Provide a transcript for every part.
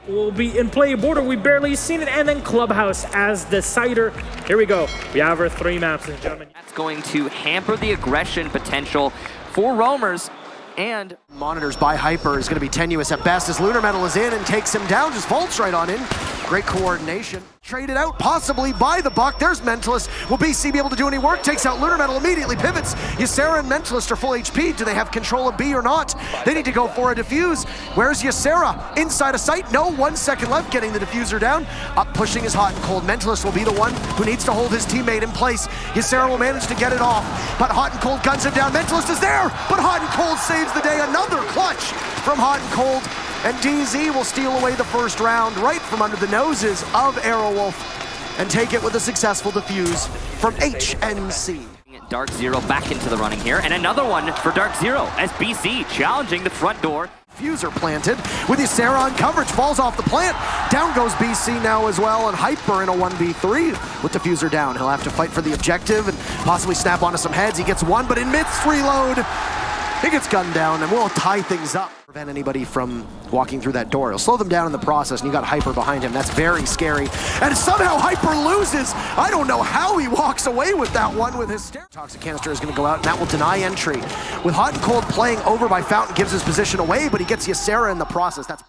Will be in play border. We barely seen it, and then Clubhouse as decider. Here we go. We have our 3 maps, ladies and gentlemen. That's going to hamper the aggression potential for roamers. And monitors by Hyper is going to be tenuous at best as Lunar Metal is in and takes him down, just vaults right on in. Great coordination. Traded out possibly by the Buck. There's Mentalist. Will BC be able to do any work? Takes out Lunar Metal, immediately pivots. Ysera and Mentalist are full HP. Do they have control of B or not? They need to go for a defuse. Where's Ysera? Inside of sight? No, 1 second left, getting the diffuser down. Up pushing is Hot and Cold. Mentalist will be the one who needs to hold his teammate in place. Ysera will manage to get it off, but Hot and Cold guns him down. Mentalist is there, but Hot and Cold saves the day. Another clutch from Hot and Cold. And DZ will steal away the first round right from under the noses of Aerowolf and take it with a successful defuse from HNC. DarkZero back into the running here, and another one for DarkZero as BC challenging the front door. Diffuser planted with Ysera on coverage, falls off the plant. Down goes BC now as well, and Hyper in a 1v3 with Diffuser down. He'll have to fight for the objective and possibly snap onto some heads. He gets one, but in midst reload, he gets gunned down, and we'll tie things up. Prevent anybody from walking through that door. He'll slow them down in the process, and you got Hyper behind him. That's very scary. And somehow Hyper loses. I don't know how he walks away with that one with his Toxic Canister is going to go out, and that will deny entry. With Hot and Cold playing over by Fountain, gives his position away, but he gets Ysera in the process. That's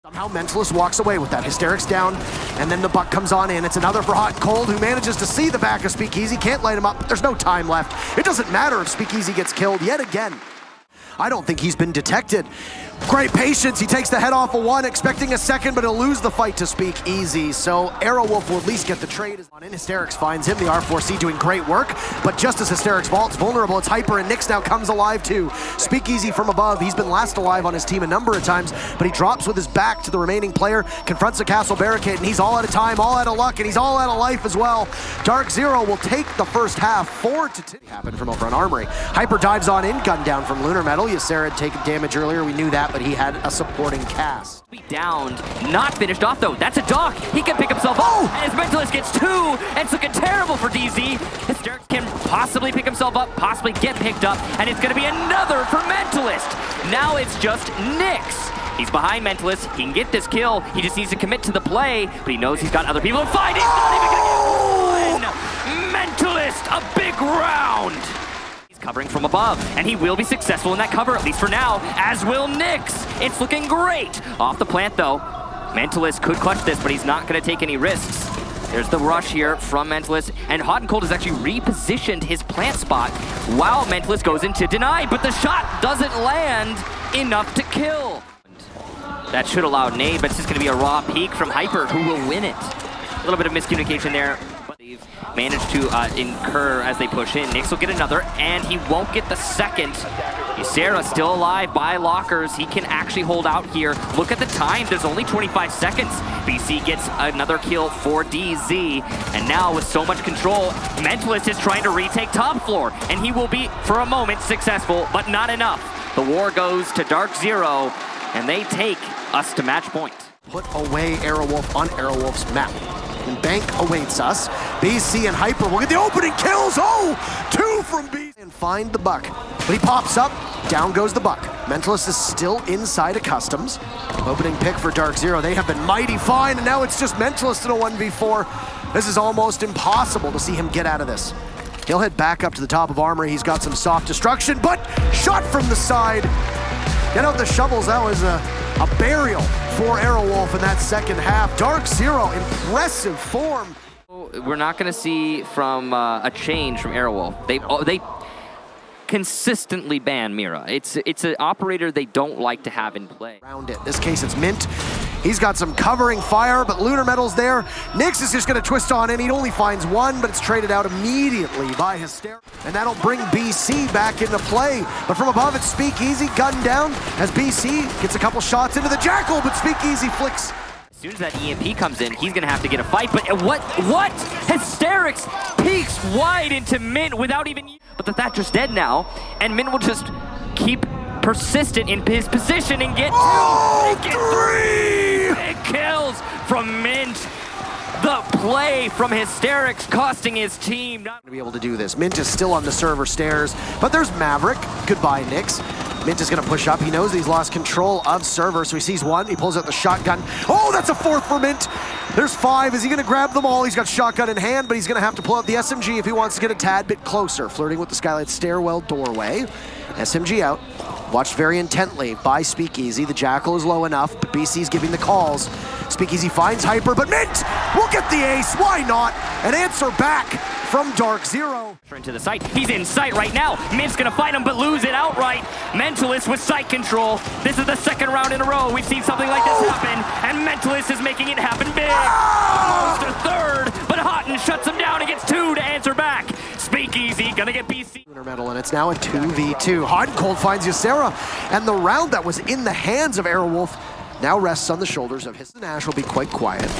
somehow Mentalist walks away with that. Hysteric's down, and then the Buck comes on in. It's another for Hot and Cold, who manages to see the back of SiegeGG. Can't light him up, but there's no time left. It doesn't matter if SiegeGG gets killed yet again. I don't think he's been detected. Great patience, he takes the head off of one, expecting a second, but he'll lose the fight to SiegeGG. So Aerowolf will at least get the trade. On in, Hysterics finds him, the R4C doing great work, but just as Hysterics vaults vulnerable, it's Hyper, and Nyx now comes alive too. SiegeGG from above, he's been last alive on his team a number of times, but he drops with his back to the remaining player, confronts the castle barricade, and he's all out of time, all out of luck, and he's all out of life as well. DarkZero will take the first half, 4-2. Happened from over on Armory. Hyper dives on in, gun down from Lunar Metal. Ysera had taken damage earlier, we knew that, but he had a supporting cast. Downed, not finished off though. That's a Doc. He can pick himself up, and his Mentalist gets 2, and it's looking terrible for DZ. Hysterics can possibly pick himself up, possibly get picked up, and it's gonna be another for Mentalist. Now it's just Nyx. He's behind Mentalist, he can get this kill, he just needs to commit to the play, but he knows he's got other people to fight. He's not even gonna get one! Mentalist, a big round! Covering from above, and he will be successful in that cover, at least for now, as will Nyx. It's looking great. Off the plant though, Mentalist could clutch this, but he's not going to take any risks. There's the rush here from Mentalist, and Hot and Cold has actually repositioned his plant spot while Mentalist goes into deny, but the shot doesn't land enough to kill. That should allow nade, but it's just going to be a raw peek from Hyper, who will win it. A little bit of miscommunication there. They've managed to incur as they push in. Nyx will get another, and he won't get the second. Ysera still alive by lockers. He can actually hold out here. Look at the time. There's only 25 seconds. BC gets another kill for DZ. And now with so much control, Mentalist is trying to retake top floor. And he will be, for a moment, successful, but not enough. The war goes to DarkZero, and they take us to match point. Put away Aerowolf on Aerowolf's map. And Bank awaits us. BC and Hyper will get the opening kills. Oh, 2 from BC. And find the Buck. But he pops up, down goes the Buck. Mentalist is still inside of Customs. Opening pick for DarkZero. They have been mighty fine, and now it's just Mentalist in a 1v4. This is almost impossible to see him get out of this. He'll head back up to the top of Armory. He's got some soft destruction, but shot from the side. Get out the shovels. That was a burial for Aerowolf in that second half. DarkZero, impressive form. We're not going to see from a change from Aerowolf. They consistently ban Mira. It's an operator they don't like to have in play. Around it. This case it's Mint. He's got some covering fire, but Lunar Metal's there. Nyx is just going to twist on in. He only finds one, but it's traded out immediately by Hysterics. And that'll bring BC back into play. But from above, it's SiegeGG, gunned down as BC gets a couple shots into the Jackal, but SiegeGG flicks. As soon as that EMP comes in, he's going to have to get a fight. But what? Hysterics peeks wide into Mint without even... But the Thatcher's dead now, and Mint will just keep persistent in his position and get 2. Oh, get 3 big kills from Mint. The play from Hysterics costing his team. Not to be able to do this. Mint is still on the server stairs, but there's Maverick. Goodbye, Nyx. Mint is gonna push up. He knows that he's lost control of server, so he sees one. He pulls out the shotgun. Oh, that's a fourth for Mint. There's 5. Is he gonna grab them all? He's got shotgun in hand, but he's gonna have to pull out the SMG if he wants to get a tad bit closer. Flirting with the Skylight stairwell doorway. SMG out. Watched very intently by SiegeGG. The Jackal is low enough, but BC's giving the calls. SiegeGG finds Hyper, but Mint will get the ace. Why not? An answer back from DarkZero. Into the site. He's in sight right now. Mint's gonna fight him, but lose it outright. Mentalist with sight control. This is the second round in a row we've seen something like this happen, and Mentalist is making it happen big. Goes to third, but Houghton shuts him down and gets 2 to answer back. SiegeGG gonna get BC. Medal, and it's now a 2v2. Hot and Cold finds Ysera, and the round that was in the hands of Aerowolf now rests on the shoulders of his. Nash will be quite quiet.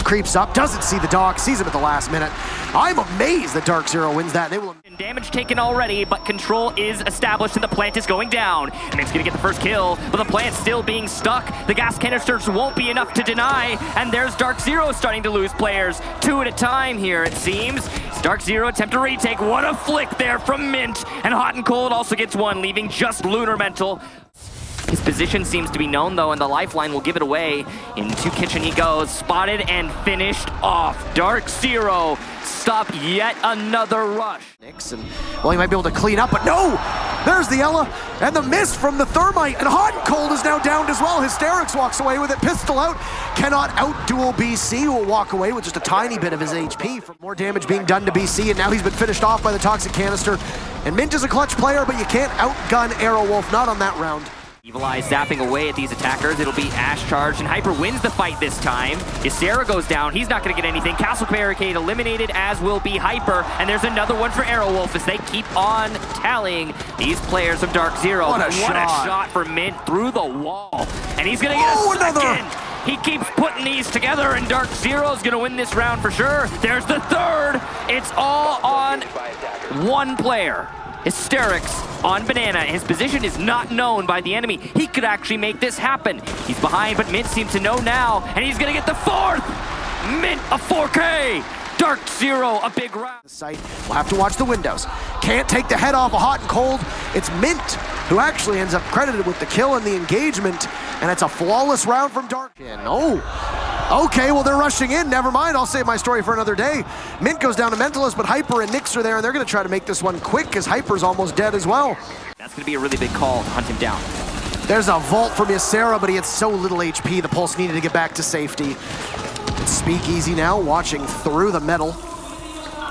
Creeps up, doesn't see the dog, sees him at the last minute. I'm amazed that DarkZero wins that. They will. Damage taken already, but control is established and the plant is going down. Mint's gonna get the first kill, but the plant's still being stuck. The gas canisters won't be enough to deny, and there's DarkZero starting to lose players. 2 at a time here, it seems. DarkZero attempt to retake. What a flick there from Mint, and Hot and Cold also gets 1, leaving just Lunar Mental. His position seems to be known though, and the lifeline will give it away. Into Kitchen he goes, spotted and finished off. DarkZero stop yet another rush. And, well, he might be able to clean up, but no! There's the Ella, and the miss from the Thermite, and Hot and Cold is now downed as well. Hysterics walks away with it, pistol out, cannot out-duel BC, who will walk away with just a tiny bit of his HP. For more damage being done to BC, and now he's been finished off by the Toxic Canister. And Mint is a clutch player, but you can't outgun Aerowolf, not on that round. Evil Eye zapping away at these attackers. It'll be Ash charged, and Hyper wins the fight this time. Ysera goes down. He's not going to get anything. Castle Barricade eliminated, as will be Hyper. And there's another one for Aerowolf as they keep on tallying these players of DarkZero. What a shot for Mint through the wall. And he's going to get a second. Another. He keeps putting these together, and DarkZero's going to win this round for sure. There's the third. It's all on one player. Hysterics on Banana. His position is not known by the enemy. He could actually make this happen. He's behind, but Mint seems to know now, and he's gonna get the 4th! Mint a 4K! DarkZero a big round. The site will have to watch the windows. Can't take the head off of Hot and Cold. It's Mint who actually ends up credited with the kill and the engagement, and it's a flawless round from Dark. Oh. Okay, well, they're rushing in. Never mind, I'll save my story for another day. Mint goes down to Mentalist, but Hyper and Nyx are there, and they're going to try to make this one quick because Hyper's almost dead as well. That's going to be a really big call to hunt him down. There's a vault from Ysera, but he had so little HP, the Pulse needed to get back to safety. It's SiegeGG now, watching through the metal.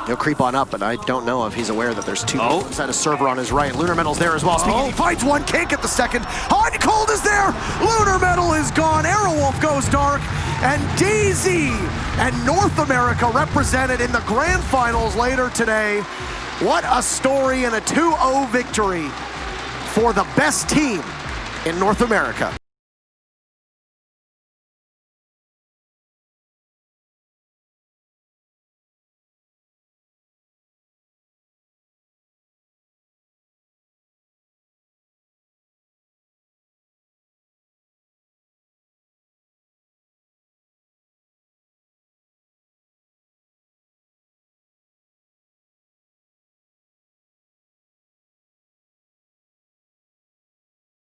He'll creep on up, but I don't know if he's aware that there's 2 inside a server on his right. Lunar Metal's there as well. SiegeGG finds one, can't get the second. Hot and Cold is there! Lunar Metal is gone. Aerowolf goes dark. And DZ and North America represented in the grand finals later today. What a story and a 2-0 victory for the best team in North America.